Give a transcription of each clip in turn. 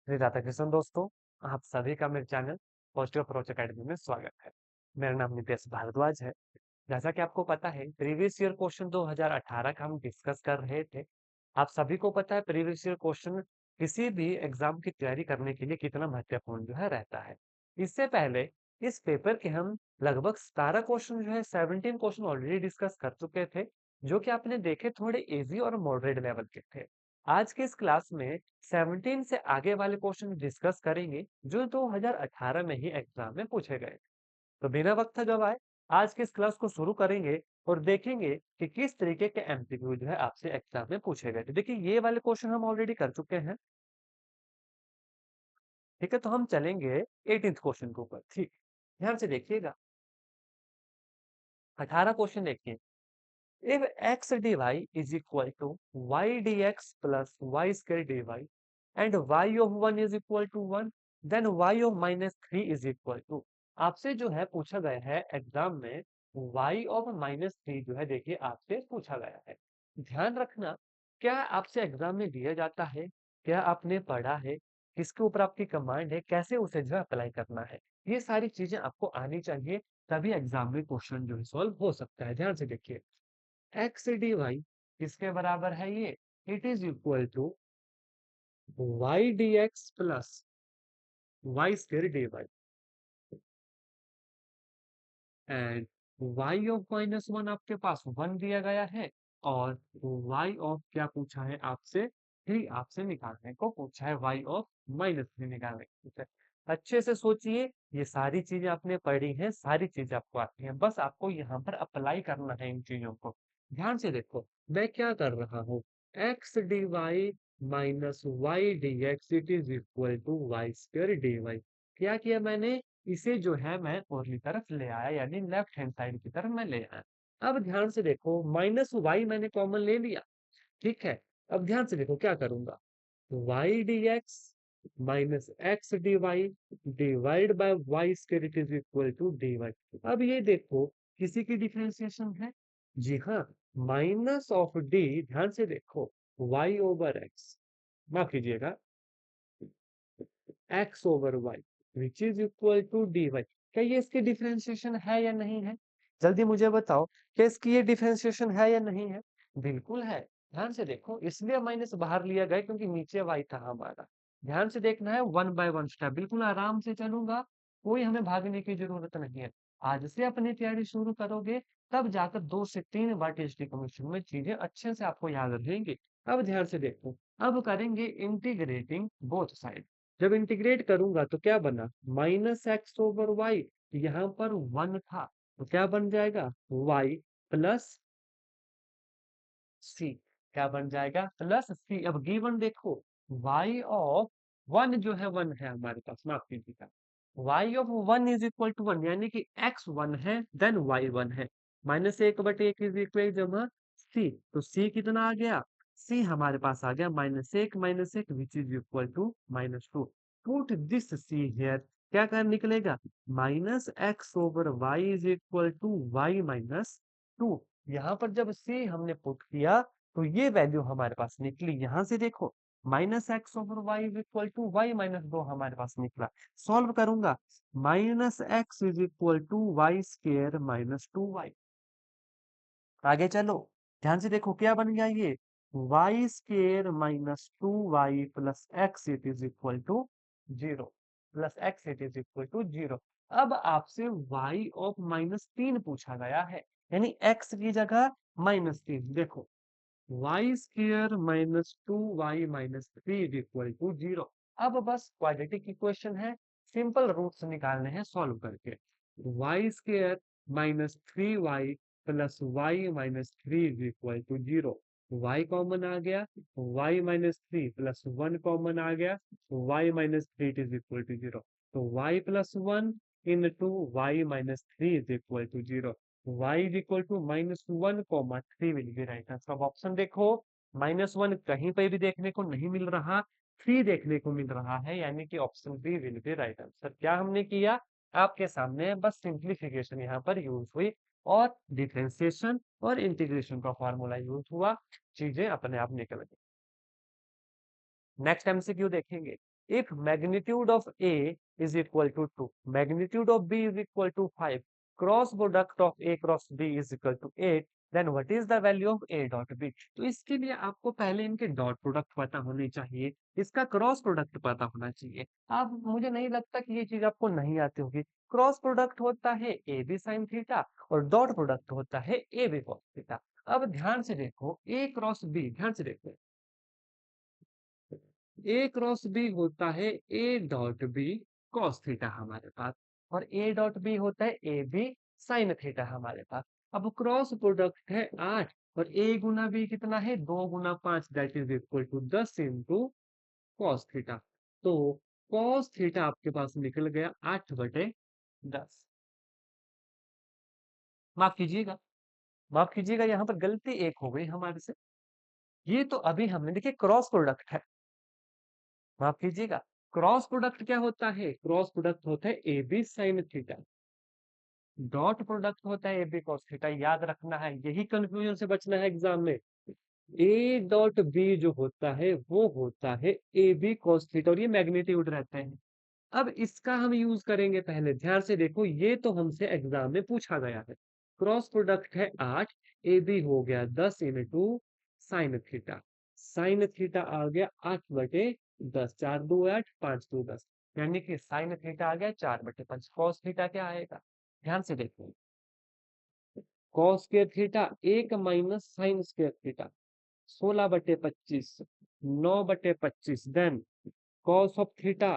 श्री राधा कृष्ण दोस्तों, आप सभी का मेरे चैनल पॉजिटिव अप्रोच एकेडमी में स्वागत है। मेरा नाम नितेश भारद्वाज है। जैसा कि आपको पता है, प्रीवियस ईयर क्वेश्चन 2018 का हम डिस्कस कर रहे थे। आप सभी को पता है प्रीवियस ईयर क्वेश्चन किसी भी एग्जाम की तैयारी करने के लिए कितना महत्वपूर्ण रहता है। इससे पहले इस पेपर के हम लगभग 17 क्वेश्चन 17 क्वेश्चन ऑलरेडी डिस्कस कर चुके थे, जो कि आपने देखे थोड़े इजी और मॉडरेट लेवल के थे। आज के इस क्लास में 17 से आगे वाले क्वेश्चन डिस्कस करेंगे, जो 2018 में ही एग्जाम में पूछे गए। तो बिना वक्त गवाए आज के इस क्लास को शुरू करेंगे और देखेंगे कि किस तरीके के एमसीक्यू आपसे एग्जाम में पूछे गए थे। देखिए, ये वाले क्वेश्चन हम ऑलरेडी कर चुके हैं। ठीक है, तो हम चलेंगे 18th क्वेश्चन के ऊपर। ठीक, ध्यान से देखिएगा। 18 क्वेश्चन देखिए। If x dy is equal to y dx plus y square dy and y of 1 is equal to 1, then y of minus 3 is equal to, आपसे पूछा गया है एग्जाम में y of minus 3 देखिए आपसे पूछा गया है। ध्यान रखना, क्या आपसे एग्जाम में दिया जाता है, क्या आपने पढ़ा है, किसके ऊपर आपकी कमांड है, कैसे उसे अप्लाई करना है, ये सारी चीजें आपको आनी चाहिए, तभी एग्जाम में क्वेश्चन सॉल्व हो सकता है। ध्यान से देखिए, एक्स डी वाई किसके बराबर है ये? It is equal to y d x plus y square d y and y of minus one आपके पास वन दिया गया है, और वाई ऑफ क्या पूछा है आपसे? थ्री आपसे निकालने को पूछा है, वाई ऑफ माइनस थ्री निकालने को पूछा है। अच्छे से सोचिए, ये सारी चीजें आपने पढ़ी हैं, सारी चीजें आपको आती हैं, बस आपको यहाँ पर अप्लाई करना है इन चीजों को। ध्यान से देखो, मैं क्या कर रहा हूँ, x d y minus y d x it is equal to y square d y. क्या किया मैंने? इसे मैं ओरली तरफ ले आया, यानी लेफ्ट हैंड साइड की तरफ मैं ले आया। अब ध्यान से देखो, माइनस वाई मैंने कॉमन ले लिया। ठीक है, अब ध्यान से देखो क्या करूंगा, y d x minus x d y divide by y square it is equal to d y. अब ये देखो, किसी की डिफरेंशिएशन है? जी हाँ, माइनस ऑफ डी, ध्यान से देखो, वाई ओवर एक्स, माफ कीजिएगा, x over y which is equal to d y. क्या ये इसकी डिफरेंशिएशन है या नहीं है? जल्दी मुझे बताओ, क्या इसकी ये डिफरेंशिएशन है या नहीं है? बिल्कुल है। ध्यान से देखो, इसलिए माइनस बाहर लिया गया क्योंकि नीचे वाई था हमारा। ध्यान से देखना है, वन बाय वन स्टेप, बिल्कुल आराम से चलूंगा, कोई हमें भागने की जरूरत नहीं है। आज से अपनी तैयारी शुरू करोगे, तब जाकर 2 से 3 बार टेस्ट कमीशन में चीजें अच्छे से आपको याद रहेंगी। अब ध्यान से देखो, अब करेंगे इंटीग्रेटिंग बोथ साइड। जब इंटीग्रेट करूंगा तो क्या बना, माइनस एक्स ओवर वाई, यहाँ पर वन था, तो क्या बन जाएगा, वाई प्लस सी। क्या बन जाएगा, प्लस सी। अब गिवन देखो, वाई ऑफ वन वन है हमारे पास, माफ कीजिएगा, y of one is equal to one, यानी कि एक्स वन है देन वाई वन है। माइनस एक बटे एक इज इक्वल जमा सी, तो सी कितना आ गया, सी हमारे पास आ गया माइनस एक which is equal to -2। Put this c here, क्या कर निकलेगा, minus x over y is equal to y -2। यहाँ पर जब सी हमने पुट किया, तो ये वैल्यू हमारे पास निकली, यहाँ से देखो, minus x over y equal to y -2 हमारे पास निकला। सॉल्व करूंगा, minus x is equal to y square -2y। आगे चलो, ध्यान से देखो क्या बन गया ये, y square -2y plus x it is equal to 0, plus x it is equal to 0। अब आपसे y ऑफ -3 पूछा गया है, यानी x की जगह -3। देखो, y square -2y-3 is equal to 0। अब बस क्वाड्रेटिक इक्वेशन है, सिंपल रूट्स निकालने हैं सॉल्व करके। Y square -3y plus y-3 is equal to 0। y common आ गया, y-3 प्लस 1 कॉमन आ गया, y-3 इज इक्वल टू 0। तो y plus 1 into y-3 is equal to 0। y is equal to -1, 3 will be right answer. अब option देखो, -1 कहीं पे भी देखने को नहीं मिल रहा, 3 देखने को मिल रहा है, यानी कि option B will be right answer. क्या हमने किया, आपके सामने बस सिंप्लीफिकेशन यहाँ पर यूज हुई, और डिफरेंशिएशन और इंटीग्रेशन का फॉर्मूला यूज हुआ, चीजें अपने आप निकल गई। नेक्स्ट एमसीक्यू देखेंगे। if magnitude of A is equal to 2, magnitude of B is equal to 5, cross product of A cross B is equal to 8, then what is the value of A dot B? तो इसके लिए आपको पहले इनके dot product पता होने चाहिए, इसका क्रॉस प्रोडक्ट पता होना चाहिए। अब मुझे नहीं लगता कि ये चीज आपको नहीं आती होगी। क्रॉस प्रोडक्ट होता है ए बी साइन थीटा और डॉट प्रोडक्ट होता है ए बी कॉस थीटा। अब ध्यान से देखो ए क्रॉस बी, ध्यान से देखो ए क्रॉस बी होता है A dot B cos theta हमारे पास, और ए डॉट बी होता है ए बी साइन थीटा हमारे पास। अब क्रॉस प्रोडक्ट है 8 और ए गुना बी कितना है 2 गुना 5 that is equal to 10 into cos theta. तो कॉस थीटा आपके पास निकल गया 8/10। माफ कीजिएगा, माफ कीजिएगा, यहाँ पर गलती एक हो गई हमारे से। ये तो अभी हमने देखिए क्रॉस प्रोडक्ट है, माफ कीजिएगा। क्रॉस प्रोडक्ट क्या होता है? क्रॉस प्रोडक्ट होता है A B sine theta, dot product होता है ए बी कॉस थीटा। याद रखना है, यही कंफ्यूजन से बचना है एग्जाम में। ए डॉट बी जो होता है वो होता है ए बी कॉस थीटा, और ये मैग्नीट्यूड रहते हैं। अब इसका हम यूज करेंगे, पहले ध्यान से देखो, ये तो हमसे एग्जाम में पूछा गया है। क्रॉस प्रोडक्ट है 8, ए बी हो गया 10 into sine theta. Sine theta आ गया 8/10, 4 2 8, 5 2 10, यानी कि साइन थीटा आ गया 4/5। कॉस थीटा क्या आएगा? ध्यान से देखो, cos square theta 1 minus sine square theta, 16/25, 9/25, then cos of theta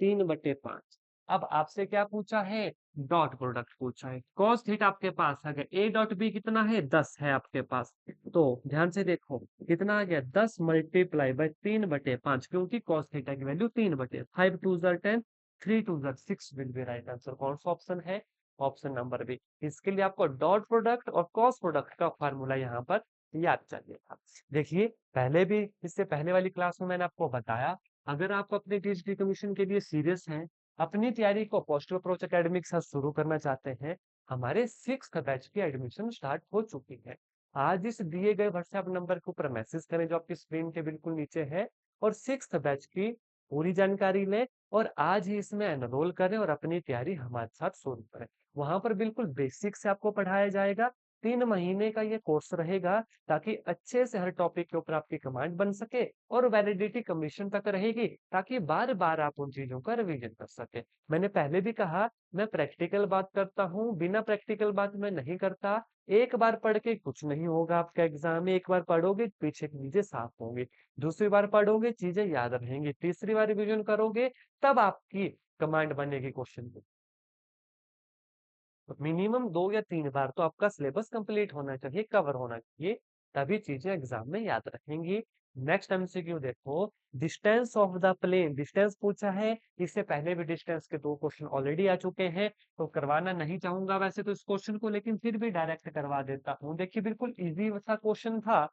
3/5। अब आपसे क्या पूछा है? डॉट प्रोडक्ट पूछा है। कॉस थीटा आपके पास आ गया, ए डॉट बी कितना है 10 है आपके पास। तो ध्यान से देखो कितना आ गया 10 मल्टीप्लाई बाय 3/5, क्योंकि कॉस थीटा की value 3/5, 2 10, 3 2 6 will be right answer. कौन सा ऑप्शन है? Option number B. इसके लिए आपको डॉट प्रोडक्ट और कॉस प्रोडक्ट का फॉर्मूला यहाँ पर याद चाहिए था। देखिए पहले भी, इससे पहले वाली क्लास में मैंने आपको बताया, अगर आप अपने टीजीटी कमीशन के लिए सीरियस हैं, अपनी तैयारी को पॉजिटिव अप्रोच एकेडमी के साथ शुरू करना चाहते हैं, हमारे 6th बैच की एडमिशन स्टार्ट हो चुकी है। आज इस दिए गए व्हाट्सएप नंबर के ऊपर मैसेज करें जो आपकी स्क्रीन के बिल्कुल नीचे है, और 6th बैच की पूरी जानकारी लें, और आज ही इसमें एनरोल करें और अपनी तैयारी हमारे साथ शुरू करें। वहां पर बिल्कुल बेसिक से आपको पढ़ाया जाएगा। 3 महीने का ये कोर्स रहेगा, ताकि अच्छे से हर टॉपिक के ऊपर आपकी कमांड बन सके और वैलिडिटी कमीशन तक रहेगी, ताकि बार बार आप उन चीजों का रिवीजन कर सके। मैंने पहले भी कहा, मैं प्रैक्टिकल बात करता हूँ, बिना प्रैक्टिकल बात मैं नहीं करता। एक बार पढ़ के कुछ नहीं होगा आपका एग्जाम में, एक बार पढ़ोगे पीछे की चीजें साफ होंगी, दूसरी बार पढ़ोगे चीजें याद रहेंगी, तीसरी बार रिवीजन करोगे तब आपकी कमांड बनेगी क्वेश्चन की। मिनिमम 2 या 3 बार तो आपका सिलेबस कंप्लीट होना चाहिए, कवर होना चाहिए, तभी चीजें एग्जाम में याद रखेंगी। नेक्स्ट एमसीक्यू देखो, distance of the plane, distance पूछा है। इससे पहले भी डिस्टेंस के 2 क्वेश्चन ऑलरेडी आ चुके हैं, तो करवाना नहीं चाहूंगा वैसे तो इस क्वेश्चन को, लेकिन फिर भी डायरेक्ट करवा देता हूँ। देखिए बिल्कुल इजी सा क्वेश्चन था,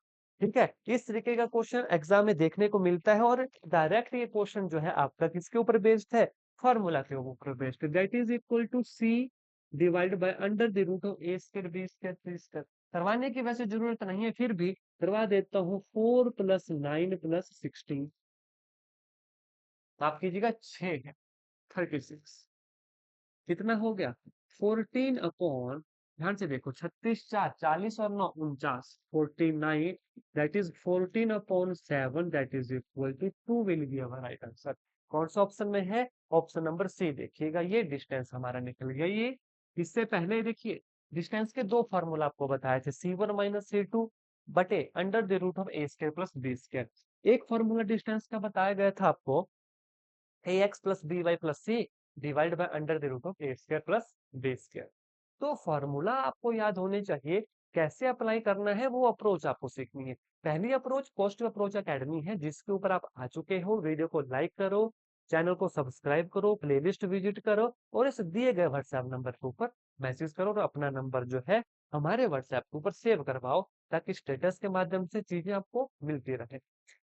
ठीक है। इस तरीके का क्वेश्चन एग्जाम में देखने को मिलता है, और डायरेक्ट ये क्वेश्चन जो है आपका किसके ऊपर बेस्ड है? फॉर्मूला के ऊपर बेस्ड है, that is equal to c divide by under the root of a square b square c square. करवाने की वैसे जरूरत नहीं है, फिर भी करवा देता हूँ। 4 + 9 + 16, आप कीजिएगा 6 है 36, कितना हो गया 14 अपॉन, ध्यान से देखो 36 4 40 और 9 49, 49, that is 14 upon 7, that is equal to 2 will be our right answer. कौन सा ऑप्शन में है? Option number C. देखिएगा ये डिस्टेंस हमारा निकल गया। ये इससे पहले देखिए डिस्टेंस के 2 फार्मूला आपको बताए थे, C1 - C2 बटे under the root of a square plus b square. एक फॉर्मूला डिस्टेंस का बताया गया था आपको, ax + by + c divide by under the root of a square plus b square. तो फॉर्मूला आपको याद होने चाहिए, कैसे अप्लाई करना है वो अप्रोच आपको सीखनी है। पहली अप्रोच पॉजिटिव अप्रोच एकेडमी है, जिसके ऊपर आप आ चुके हो। वीडियो को लाइक करो, चैनल को सब्सक्राइब करो, प्लेलिस्ट विजिट करो, और इस दिए गए व्हाट्सएप नंबर के ऊपर मैसेज करो, और अपना नंबर जो है हमारे व्हाट्सएप के ऊपर सेव करवाओ, ताकि स्टेटस के माध्यम से चीजें आपको मिलती रहे।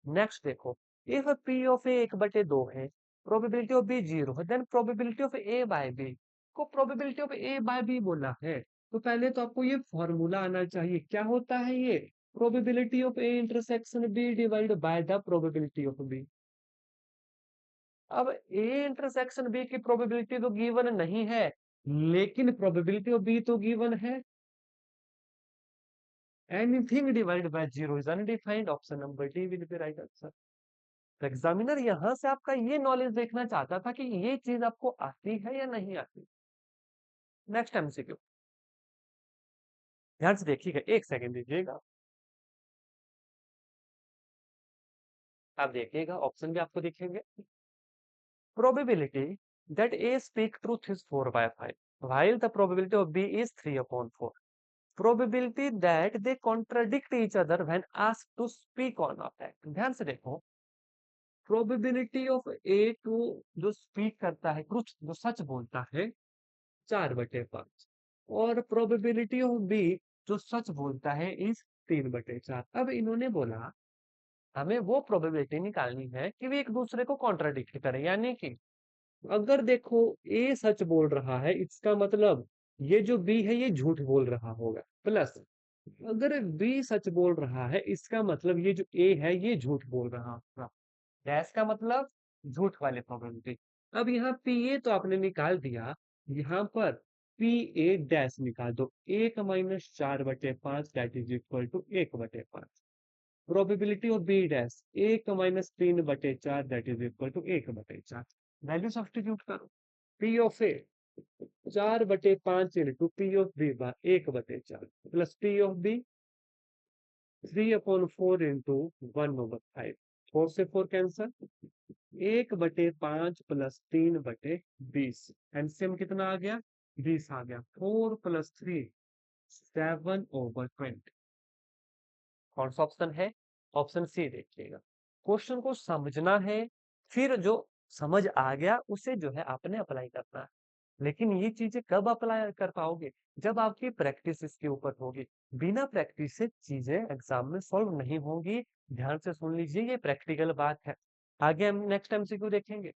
नेक्स्ट देखो, इफ पी ऑफ ए 1/2 है, प्रोबेबिलिटी ऑफ बी 0 है, then probability of A by B को probability of A by B बोला है, तो पहले तो आपको ये फॉर्मूला आना चाहिए। क्या होता है ये? Probability of A intersection B divide by the probability of B. अब ए इंटरसेक्शन बी की प्रोबेबिलिटी तो गिवन नहीं है, लेकिन प्रोबेबिलिटी ऑफ बी तो गिवन है। Anything divided by zero is undefined, option number D will be right answer. तो examiner यहां से आपका ये नॉलेज देखना चाहता था कि ये चीज आपको आती है या नहीं आती। नेक्स्ट एमसीक्यू, ध्यान से देखिएगा, एक सेकंड दीजिएगा। आप देखिएगा, ऑप्शन भी आपको दिखेंगे। Probability that A speak truth is 4/5, while the probability of B is 3/4. Probability that they contradict each other when asked to speak on a fact. ध्यान से देखो, प्रोबेबिलिटी ऑफ ए टू जो स्पीक करता है, truth जो सच बोलता है, 4/5, और प्रोबेबिलिटी ऑफ बी जो सच बोलता है इस 3/4। अब इन्होंने बोला हमें वो प्रोबेबिलिटी निकालनी है कि वे एक दूसरे को कॉन्ट्राडिक्ट करें, यानी कि अगर देखो ए सच बोल रहा है, इसका मतलब ये जो बी है ये झूठ बोल रहा होगा, प्लस अगर बी सच बोल रहा है, इसका मतलब ये जो ए है ये झूठ बोल रहा होगा। डैश का मतलब झूठ वाले प्रोबेबिलिटी। अब यहाँ पी ए तो आपने निकाल दिया, यहाँ पर पी ए डैश निकाल दो, 1-4/5 that is equal to 1/5। Probability of B dash 1-3/4 that is equal to 1/4। Value substitute करो, P of A 4/5 into P of B 1/4 plus P of B 3/4 into 1/5। 4 से 4 कैंसल, 1/5 प्लस 3/20, एलसीएम कितना आ गया, 20 आ गया। 4 plus 3 7/20। कौन सा ऑप्शन है, option C देखिएगा। क्वेश्चन को समझना है, फिर जो समझ आ गया उसे जो है आपने अप्लाई करना है। लेकिन ये चीजें कब अप्लाई कर पाओगे, जब आपकी प्रैक्टिस इसके ऊपर होगी। बिना प्रैक्टिस से चीजें एग्जाम में सॉल्व नहीं होंगी। ध्यान से सुन लीजिए, ये प्रैक्टिकल बात है। आगे हम नेक्स्ट एमसीक्यू देखेंगे।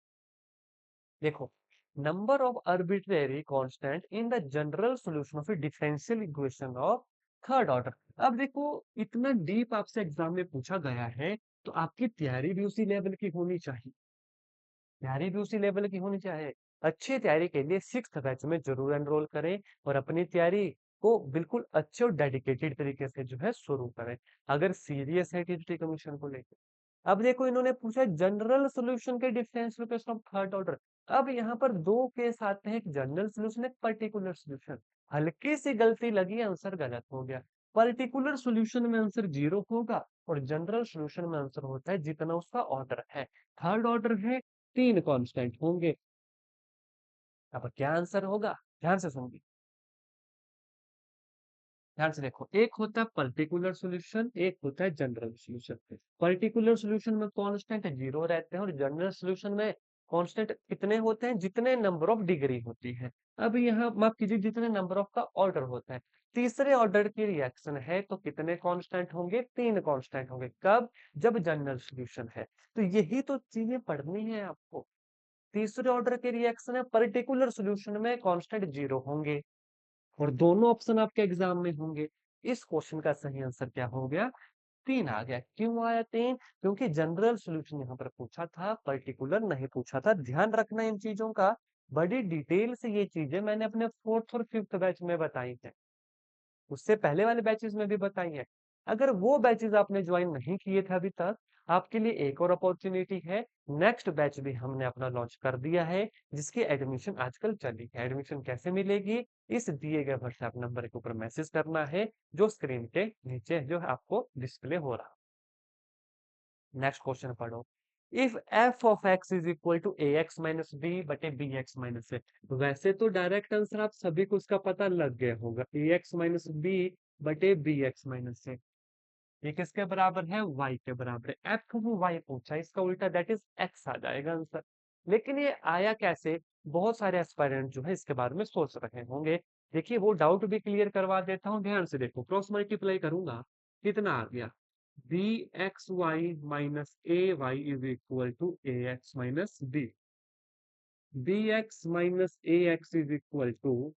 देखो, number of arbitrary constant in the general solution of A differential equation of third order. अब देखो, इतना डीप आपसे एग्जाम में पूछा गया है, तो आपकी तैयारी भी उसी लेवल की होनी चाहिए। तैयारी भी उसी लेवल की होनी चाहिए। अच्छी तैयारी के लिए 6th बैच में जरूर एनरोल करें और अपनी तैयारी को बिल्कुल अच्छे और डेडिकेटेड तरीके से जो है शुरू करें, अगर सीरियस है टीजीटी कमीशन को लेकर। अब देखो, इन्होंने पूछा जनरल सॉल्यूशन के differential equation of third order. अब यहाँ पर दो केस आते हैं, एक जनरल सॉल्यूशन, एक पर्टिकुलर सॉल्यूशन। हल्की सी गलती लगी, आंसर गलत हो गया। पर्टिकुलर सॉल्यूशन में आंसर 0 होगा और जनरल सॉल्यूशन में आंसर होता है जितना उसका ऑर्डर है। थर्ड ऑर्डर है, 3 कांस्टेंट होंगे। अब क्या आंसर होगा, ध्यान से सुनिए, ध्यान से देखो। एक होता है पर्टिकुलर सॉल्यूशन, एक होता है जनरल सॉल्यूशन। पर्टिकुलर सॉल्यूशन में कांस्टेंट 0 रहते हैं और जनरल सॉल्यूशन में कांस्टेंट कितने होते हैं, जितने नंबर ऑफ डिग्री होती है। अब यहाँ माफ कीजिए, जितने नंबर ऑफ का ऑर्डर होता है। तीसरे ऑर्डर की रिएक्शन है तो कितने कांस्टेंट होंगे, 3 कांस्टेंट होंगे। कब, जब जनरल सॉल्यूशन है। तो यही तो चीजें पढ़नी है आपको। तीसरे ऑर्डर के रिएक्शन है, पर्टिकुलर सॉल्यूशन में कांस्टेंट 0 होंगे और दोनों ऑप्शन आपके एग्जाम में होंगे। इस क्वेश्चन का सही आंसर क्या हो गया, 3 आ गया। क्यों आया 3, क्योंकि जनरल सॉल्यूशन यहाँ पर पूछा था, पर्टिकुलर नहीं पूछा था। ध्यान रखना इन चीजों का, बड़ी डिटेल से ये चीजें मैंने अपने 4th और 5th बैच में बताई है, उससे पहले वाले बैचेस में भी बताई है। अगर वो बैचेस आपने ज्वाइन नहीं किए थे अभी तक, आपके लिए एक और अपॉर्चुनिटी है। नेक्स्ट बैच भी हमने अपना लॉन्च कर दिया है, जिसकी एडमिशन आजकल चली है। एडमिशन कैसे मिलेगी, इस दिए गए व्हाट्सएप नंबर के ऊपर मैसेज करना है, जो स्क्रीन के नीचे जो है आपको डिस्प्ले हो रहा। नेक्स्ट क्वेश्चन पढ़ो। If f of x is equal to a x minus b बटे बी एक्स माइनस ए। वैसे तो डायरेक्ट आंसर आप सभी को उसका पता लग गया होगा, ए एक्स माइनस बी बटे बी एक्स माइनस ए। ये किसके बराबर है, y के बराबर है। एफ को y पूछा, इसका उल्टा दैट इज x आ जाएगा आंसर। लेकिन ये आया कैसे, बहुत सारे एस्पायरेंट जो है इसके बारे में सोच रहे होंगे। देखिए, वो डाउट भी क्लियर करवा देता हूँ। ध्यान से देखो, क्रॉस मल्टीप्लाई करूंगा, कितना आ गया, b x y minus a y is equal to a x minus b. B x minus a x is equal to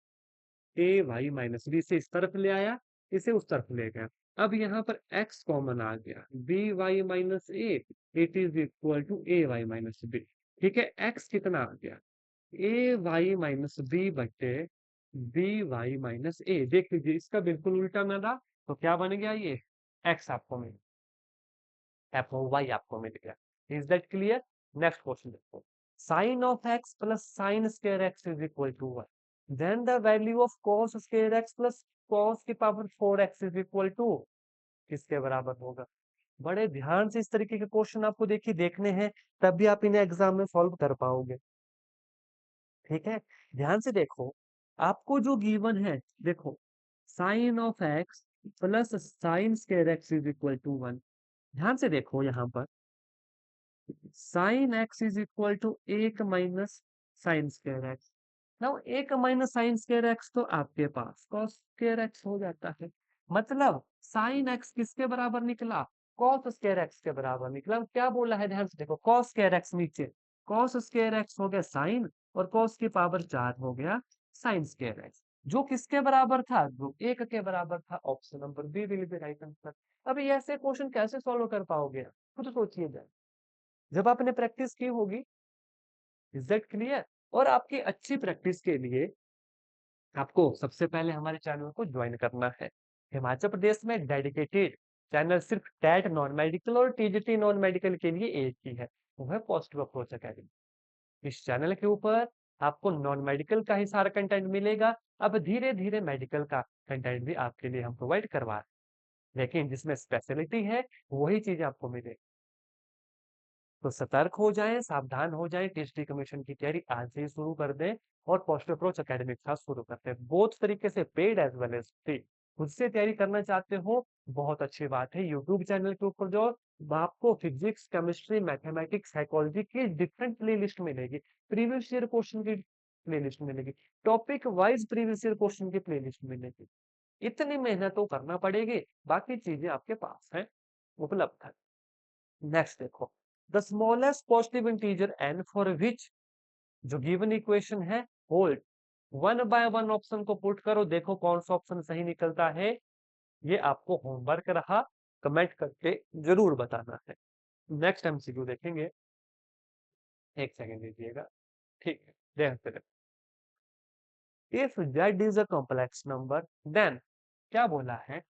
a y minus b. से इस तरफ ले आया, इसे उस तरफ ले गया। अब यहाँ पर x कॉमन आ गया, b y minus a, it is equal to a y minus b. ठीक है, एक्स कितना आ गया, ए वाई माइनस बी बटे बी वाई माइनस ए। देख लीजिए इसका बिल्कुल उल्टा ना था, तो क्या बन गया ये, एक्स आपको मिल, एफ वाई आपको मिल गया। Is that clear? Next question देखो, sine of x plus sine square x is equal to one, then the value of cos square x plus cos की power four x is equal to, किसके बराबर होगा? बड़े ध्यान से इस तरीके के क्वेश्चन आपको देखिए देखने हैं, तब भी आप इन्हें एग्जाम में सॉल्व कर पाओगे। ठीक है, ध्यान से देखो, आपको जो गिवन है, देखो sine of x plus sine square x is equal to one. ध्यान से देखो यहाँ पर sine x is equal to एक minus sine square x. Now एक माइनस साइन स्क्वायर एक्स तो आपके पास कॉस स्क्वायर एक्स हो जाता है, मतलब साइन एक्स किसके बराबर निकला, कॉस स्क्वायर एक्स के बराबर निकला। अब क्या बोला है, ध्यान से देखो, कॉस स्क्वायर एक्स नीचे, कॉस स्क्वायर एक्स हो गया साइन, और कॉस की पावर चार हो गया साइन स्क्वायर एक्स, जो किसके बराबर था, जो एक के बराबर था। Option number B will be right answer. अभी ऐसे क्वेश्चन कैसे सॉल्व कर पाओगे, खुद सोचिए जाए, जब आपने प्रैक्टिस की होगी। Is that clear? और आपकी अच्छी प्रैक्टिस के लिए आपको सबसे पहले हमारे चैनल को ज्वाइन करना है। हिमाचल प्रदेश में डेडिकेटेड चैनल सिर्फ टैट नॉन मेडिकल और टीजीटी नॉन मेडिकल के लिए एक ही है, वो है पॉजिटिव अप्रोच अकेडमी। इस चैनल के ऊपर आपको नॉन मेडिकल का ही सारा कंटेंट मिलेगा। अब धीरे धीरे मेडिकल का कंटेंट भी आपके लिए हम प्रोवाइड करवा रहे हैं, लेकिन जिसमें स्पेशलिटी है वही चीज आपको मिलेगी। तो सतर्क हो जाएं, सावधान हो जाएं, टीएसडी कमीशन की तैयारी आज से ही शुरू कर दें, और पोस्ट अप्रोच एकेडमी के साथ शुरू करते हैं, बोथ तरीके से paid as well as free. खुद से तैयारी करना चाहते हो, बहुत अच्छी बात है, यूट्यूब चैनल के ऊपर जो आपको फिजिक्स, केमिस्ट्री, मैथमेटिक्स, साइकोलॉजी की डिफरेंट प्ले लिस्ट मिलेगी, प्रीवियस ईयर क्वेश्चन की प्ले लिस्ट मिलेगी, topic wise previous year question की प्ले लिस्ट मिलेगी। इतनी मेहनत तो करना पड़ेगी, बाकी चीजें आपके पास है, उपलब्ध है। नेक्स्ट देखो, the smallest positive integer n for which, जो गिवन इक्वेशन है hold, one by one option को पुट करो, देखो कौन सा ऑप्शन सही निकलता है। ये आपको होमवर्क रहा, कमेंट करके जरूर बताना है। नेक्स्ट एमसीक्यू देखेंगे, एक सेकंड दीजिएगा। ठीक है, देखते रहे। If z is a complex number then, क्या बोला है,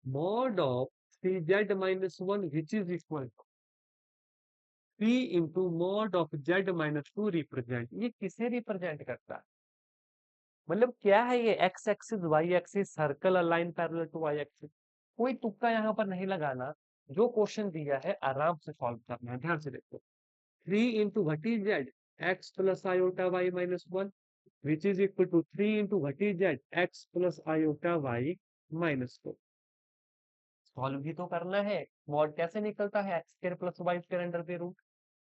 mod of c z minus one which is equal to 3 into mod of z minus two represent, ये किसे रिप्रेजेंट करता है, मतलब क्या है ये, x axis y axis, circle align parallel to y axis. कोई तुक्का यहाँ पर नहीं लगाना, जो क्वेश्चन दिया है आराम से सॉल्व करना है। ध्यान से देखो, 3 into what is z, x plus iota y minus one, which is equal to 3 into what is z, x plus iota y minus four. Solve भी तो करना है, मॉड कैसे निकलता है, x square plus y square under the root.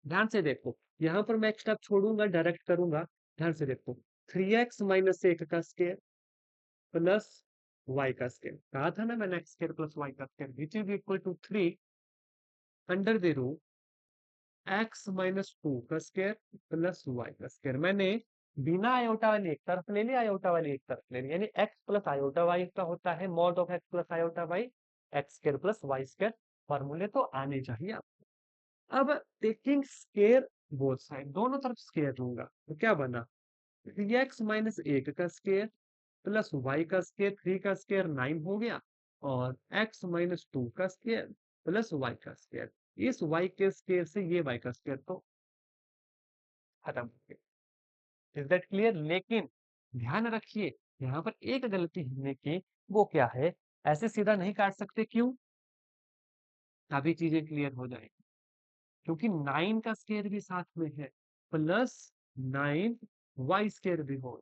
ध्यान से देखो, यहाँ पर मैं एक स्टेप छोड़ूंगा, डायरेक्ट करूंगा। ध्यान से देखो, 3x माइनस एक का स्क्वायर प्लस वाई का स्क्वायर, कहा था ना मैंने, एक्स स्क्वायर प्लस वाई का square, which is equal to 3 under the root x minus two का स्क्वायर प्लस वाई का स्क्वायर। मैंने बिना आयोटा वाली एक तरफ ले लिया, आयोटा वाली एक तरफ ले लिया, यानी एक्स प्लस आयोटा वाई का होता है mod of x plus iota y, x square plus y square. फॉर्मूले तो आने चाहिए आपको। अब टेकिंग स्क्वायर बोथ साइड, दोनों तरफ स्क्वायर लूंगा, तो क्या बना, 3x माइनस एक का स्क्वायर प्लस वाई का स्क्वायर, 3 का स्क्वायर 9 हो गया, और x माइनस टू का स्क्वायर प्लस वाई का स्क्वायर, इस y के स्क्वायर से ये y का स्क्वायर तो खत्म हो गया। Is that clear? लेकिन ध्यान रखिए, यहाँ पर एक गलती हमने की, वो क्या है, ऐसे सीधा नहीं काट सकते, क्यों, अभी चीजें क्लियर हो जाएगी, क्योंकि 9 का स्क्वायर भी साथ में है, प्लस 9 वाई स्क्वायर भी हो।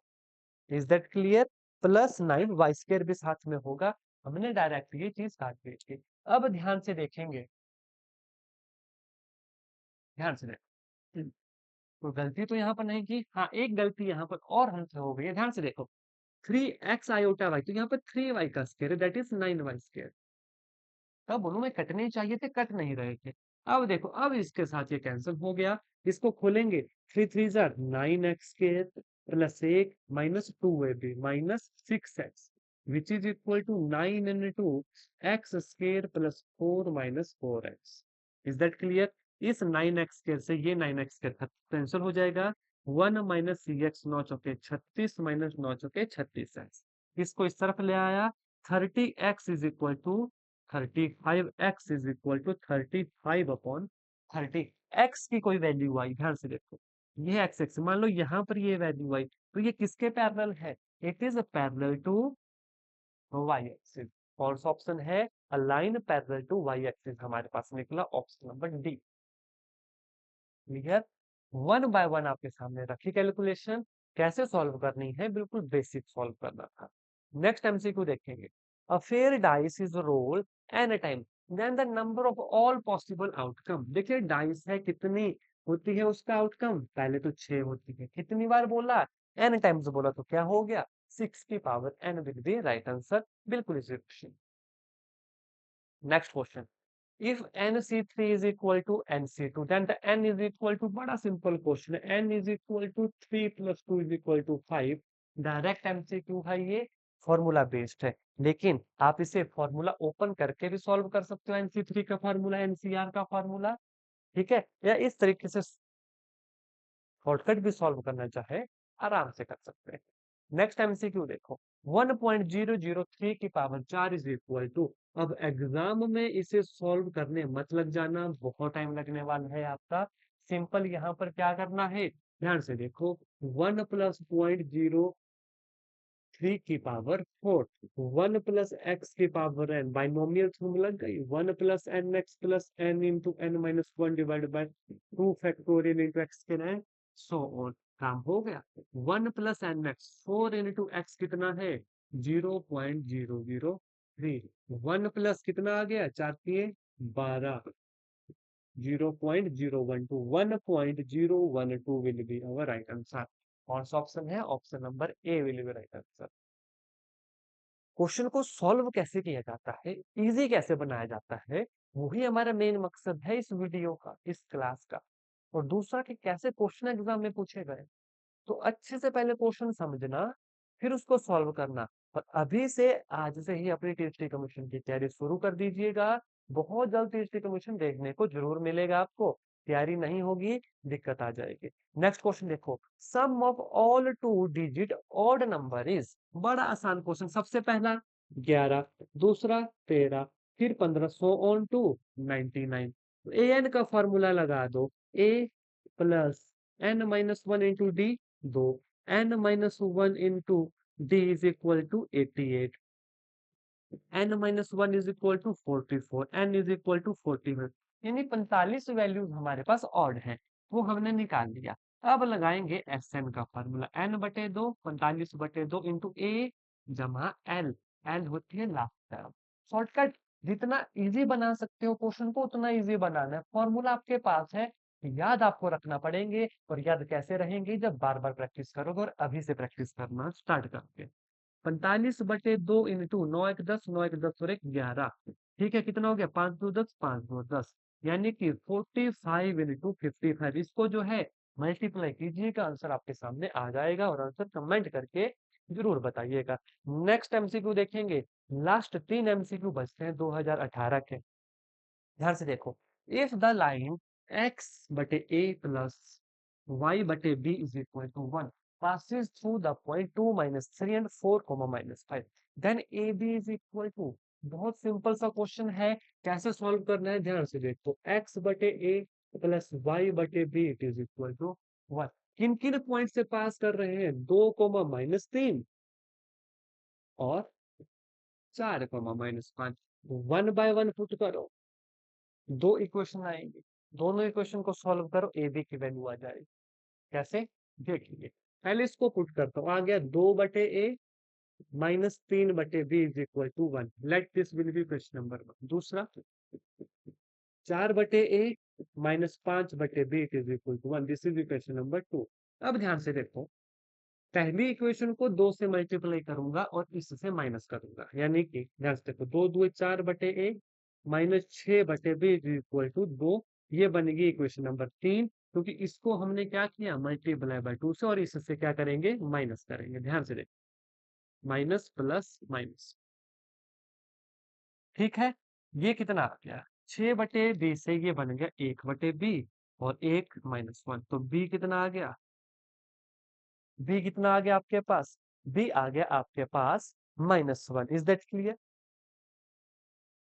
Is that clear? Plus 9 y square भी साथ में होगा, हमने डायरेक्ट ये चीज काट दी थी। अब ध्यान से देखेंगे, ध्यान से देखें, तो गलती तो यहाँ पर नहीं की, हाँ एक गलती यहाँ पर और हमसे हो गई है। ध्यान से देखो, 3x आयोटा वाई, तो यहाँ पर 3y का square, that is 9y square. तब दोनों में कटने चाहिए थे, कट नहीं रहे थे। अब देखो, अब इसके साथ ये कैंसिल हो गया, इसको खोलेंगे, 3 3 जार 9x स्क्वायर प्लस एक minus two a b minus 6x, which is equal to 9 into x square plus 4 minus 4x। Is that clear? इस 9x के से ये 9x के कैंसिल हो जाएगा। 1 माइनस सी एक्स 9 चौके 36 माइनस 9 चौके 36x। इसको इस तरफ ले आया। 30x is equal to 35x is equal to 35/30। x की कोई वैल्यू आई, ध्यान से देखो, ये एक्स एक्स मान लो यहाँ पर ये वैल्यू आई, तो ये किसके पैरेलल है? It is parallel to y axis. कौन सा ऑप्शन है? A line parallel to y axis हमारे पास निकला option number D. Clear? One by one आपके सामने रखी कैलकुलेशन, कैसे सॉल्व करनी है, बिल्कुल बेसिक सॉल्व करना था। नेक्स्ट एमसीक्यू देखेंगे। A fair dice is roll n time then the number of all possible outcome. देखिए डाइस है, कितनी होती है उसका आउटकम? पहले तो 6 होती है। कितनी बार बोला? एन टाइम्स बोला, तो क्या हो गया? 6 की power n will be right answer. बिल्कुल इसी question. Next question. If NC3 is equal to NC2, then the N is equal to, बड़ा सिंपल क्वेश्चन है, N is equal to 3 plus 2 is equal to 5। Direct MCQ है ये, formula based है, लेकिन आप इसे फॉर्मूला ओपन करके भी सॉल्व कर सकते हो। NC3 का फॉर्मूला, NCR का फॉर्मूला, ठीक है, या इस तरीके से शॉर्टकट भी सॉल्व करना चाहे आराम से कर सकते हैं। नेक्स्ट एमसीक्यू देखो। 1.003 की पावर 4 इज इक्वल टू, अब एग्जाम में इसे सॉल्व करने मत लग जाना, बहुत टाइम लगने वाला है आपका। सिंपल यहाँ पर क्या करना है, ध्यान से देखो। 1 प्लस 0.03 की पावर 4, 1 प्लस एक्स की पावर एन, बाइनोमियल थ्योरम लग गई। 1 plus n x plus n into n minus 1 divide by 2 factorial into x के नए, सो ऑन। काम हो गया। 1 plus n x, 4 into x कितना है? 0.003। 1 प्लस कितना आ गया? 4 किए 12, 0.012, 1.012 will be our right answer. कौन सा ऑप्शन है? Option number A will be right answer. Question को सॉल्व कैसे किया जाता है, इजी कैसे बनाया जाता है, वही हमारा मेन मकसद है इस वीडियो का, इस क्लास का। और दूसरा कि कैसे क्वेश्चन एग्जाम में पूछे गए, तो अच्छे से पहले क्वेश्चन समझना, फिर उसको सॉल्व करना। और अभी से, आज से ही अपनी टीएसटी कमीशन की तैयारी शुरू कर दीजिएगा। बहुत जल्द टीएसटी कमीशन देखने को जरूर मिलेगा आपको। तैयारी नहीं होगी, दिक्कत आ जाएगी। नेक्स्ट क्वेश्चन देखो। Sum of all 2 digit odd number is, बड़ा आसान क्वेश्चन। सबसे पहला 11, दूसरा 13, फिर 15, so on to 99। A N का फॉर्मूला लगा दो। A plus N minus 1 into D, 2, n minus 1 into D is equal to 88, n minus 1 is equal to 44, n is equal to 41। यानी 45 वैल्यूज हमारे पास ऑड है, वो हमने निकाल लिया। अब लगाएंगे एस एन का फॉर्मूला, n बटे 2, 45 बटे 2 इंटू ए जमा एल, एल होती है लास्ट टर्म। शॉर्टकट, जितना इजी बना सकते हो क्वेश्चन को उतना इजी बनाना है। फॉर्मूला आपके पास है, याद आपको रखना पड़ेंगे। और याद कैसे रहेंगे? जब बार बार प्रैक्टिस करोगे, और अभी से प्रैक्टिस करना स्टार्ट करोगे। 45/2 इंटू 9 1 10, 9 1 10 और 1 11। ठीक है, कितना हो गया? 5 2 10, 5 2 10, यानी कि 45 इंटू 55। इसको जो है मल्टीप्लाई कीजिएगा, आंसर आपके सामने आ जाएगा। और आंसर कमेंट करके जरूर बताइएगा। नेक्स्ट एमसीक्यू देखेंगे। लास्ट 3 एमसीक्यू बचते हैं 2018 के। ध्यान से देखो। इफ द लाइन x बटे a प्लस y बटे b is equal to 1 passes through the point 2 minus 3 and 4 comma minus 5, then AB is equal to, बहुत सिंपल सा क्वेश्चन है, कैसे सॉल्व करना है ध्यान से देखो। x बटे a प्लस y बटे b it is equal to 1। किन किन पॉइंट से पास कर रहे हैं? 2 कोमा माइनस 3 और 4 कोमा माइनस 5। 1 बाय 1 पुट करो, 2 इक्वेशन आएंगे, दोनों इक्वेशन को सॉल्व करो, ए बी की वैल्यू आ जाएगी। कैसे? देखिए, पहले इसको पुट करता हूँ। आ गया 2 बटे ए माइनस 3 बटे b is equal to 1। Let this will be question number 1। दूसरा 4 बटे ए माइनस 5 बटे b it is equal to 1। This is question number 2। अब ध्यान से देखो, पहली इक्वेशन को 2 से मल्टीप्लाई करूंगा और इससे माइनस करूंगा, यानी कि ध्यान से देखो, 2 2 4 बटे ए माइनस 6 बटे बी इज इक्वल टू 2। ये बनेगी इक्वेशन नंबर 3, क्योंकि इसको हमने क्या किया? मल्टीप्लाई बाय 2 से, और इससे क्या करेंगे? माइनस करेंगे। ध्यान से देखो, माइनस प्लस माइनस। ठीक है, ये कितना आ गया? 6/b से ये बन गया 1/b और 1 - 1, तो b कितना आ गया? b कितना आ गया आपके पास? b आ गया आपके पास -1। Is that clear?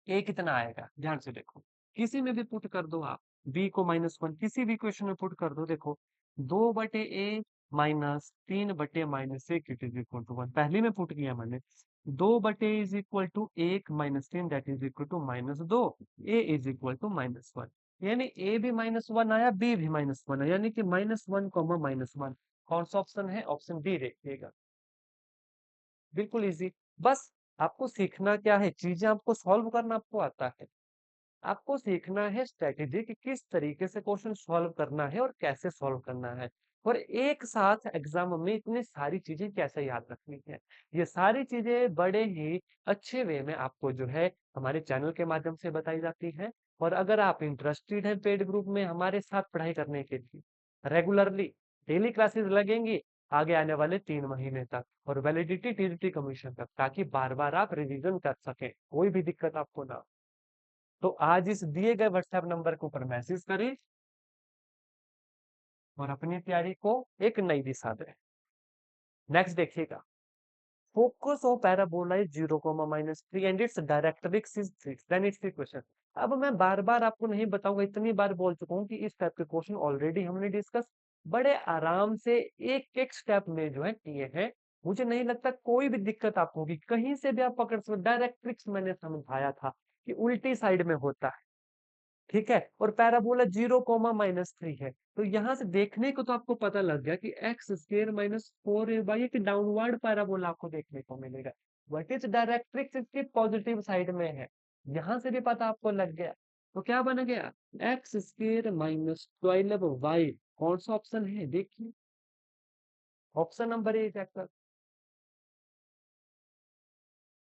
a कितना आएगा? ध्यान से देखो, किसी में भी पुट कर दो आप, b को -1 किसी भी इक्वेशन में पुट कर दो। देखो, 2/a minus 3/-1 it is equal to 1। पहले में पुट किया मैंने, 2/a is equal to 1 - 3 that is equal to -2, a is equal to -1। यानी a भी -1 आया, b भी -1 आया, यानी कि -1, -1। कौन सा ऑप्शन है? ऑप्शन डी देखिएगा। बिल्कुल इजी। बस आपको सीखना क्या है, चीजें आपको सॉल्व करना आपको आता है। आपको सीखना है स्ट्रेटेजी कि किस तरीके से क्वेश्चन सॉल्व करना है और कैसे सॉल्व करना है, और एक साथ एग्जाम में इतनी सारी चीजें कैसे याद रखनी है। ये सारी चीजें बड़े ही अच्छे वे में आपको जो है हमारे चैनल के माध्यम से बताई जाती है। और अगर आप इंटरेस्टेड हैं पेड ग्रुप में हमारे साथ पढ़ाई करने के लिए, रेगुलरली डेली क्लासेस लगेंगी आगे आने वाले 3 महीने तक, और वैलिडिटी टीजीटी कमीशन तक, ताकि बार बार आप रिवीजन कर सकें, कोई भी दिक्कत आपको ना हो। तो आज इस दिए गए व्हाट्सएप नंबर के ऊपर मैसेज करें और अपनी तैयारी को एक नई दिशा दें। नेक्स्ट देखिएगा, focus of parabola is 0, -3 and its directrix is 3, then its the question. अब मैं बार बार आपको नहीं बताऊंगा, इतनी बार बोल चुका हूं कि इस टाइप के क्वेश्चन ऑलरेडी हमने डिस्कस बड़े आराम से एक एक स्टेप में जो है किए हैं। मुझे नहीं लगता कोई भी दिक्कत आपको होगी, कहीं से भी आप पकड़ सकते। डायरेक्ट्रिक्स मैंने समझाया था कि उल्टी साइड में होता है, ठीक है, और पैराबोला 0, -3 है। तो यहां से देखने को तो आपको पता लग गया कि x² - 4a/, एक डाउनवर्ड पैराबोला आपको देखने को मिलेगा। What is directrix? इसकी पॉजिटिव साइड में है, यहां से भी पता आपको लग गया। तो क्या बन गया? x² - 12y। कौन सा ऑप्शन है देखिए, ऑप्शन नंबर ए चेक कर।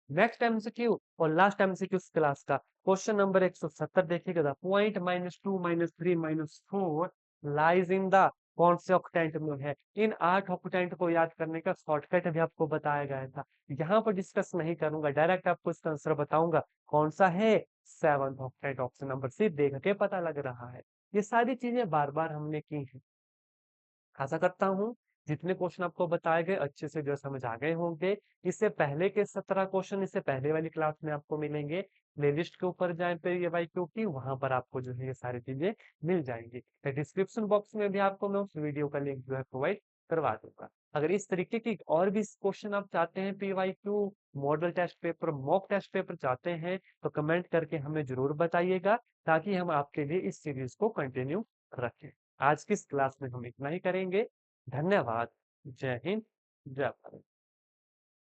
नेक्स्ट एमसीक्यू और लास्ट एमसीक्यू क्लास का क्वेश्चन नंबर 170 देखिएगा। The point -2 -3 -4 lies in the, कौन से ऑक्टेंट में है? इन 8 ऑक्टेंट को याद करने का शॉर्टकट भी आपको बताया गया था, यहाँ पर डिस्कस नहीं करूंगा, डायरेक्ट आपको इसका आंसर बताऊंगा। कौन सा है? 7th ऑक्टेंट, ऑप्शन नंबर सी। देख के पता लग रहा है। ये सारी चीजें बार बार हमने की हैं। आशा करता हूँ जितने क्वेश्चन आपको बताए गए अच्छे से जो समझ आ गए होंगे। इससे पहले के 17 क्वेश्चन इससे पहले वाली क्लास में आपको मिलेंगे। प्लेलिस्ट के ऊपर जाए पे ये भाई, क्योंकि वहां पर आपको जो है ये सारी चीजें मिल जाएंगी। डिस्क्रिप्शन बॉक्स में भी आपको मैं उस वीडियो का लिंक जो है प्रोवाइड करवा दूंगा। अगर इस तरीके की और भी क्वेश्चन आप चाहते हैं, PYQ, model test paper, mock test paper चाहते हैं, तो कमेंट करके हमें जरूर बताइएगा, ताकि हम आपके लिए इस सीरीज को कंटिन्यू रखें। आज की इस क्लास में हम इतना ही करेंगे। धन्यवाद। जय हिंद, जय भारत।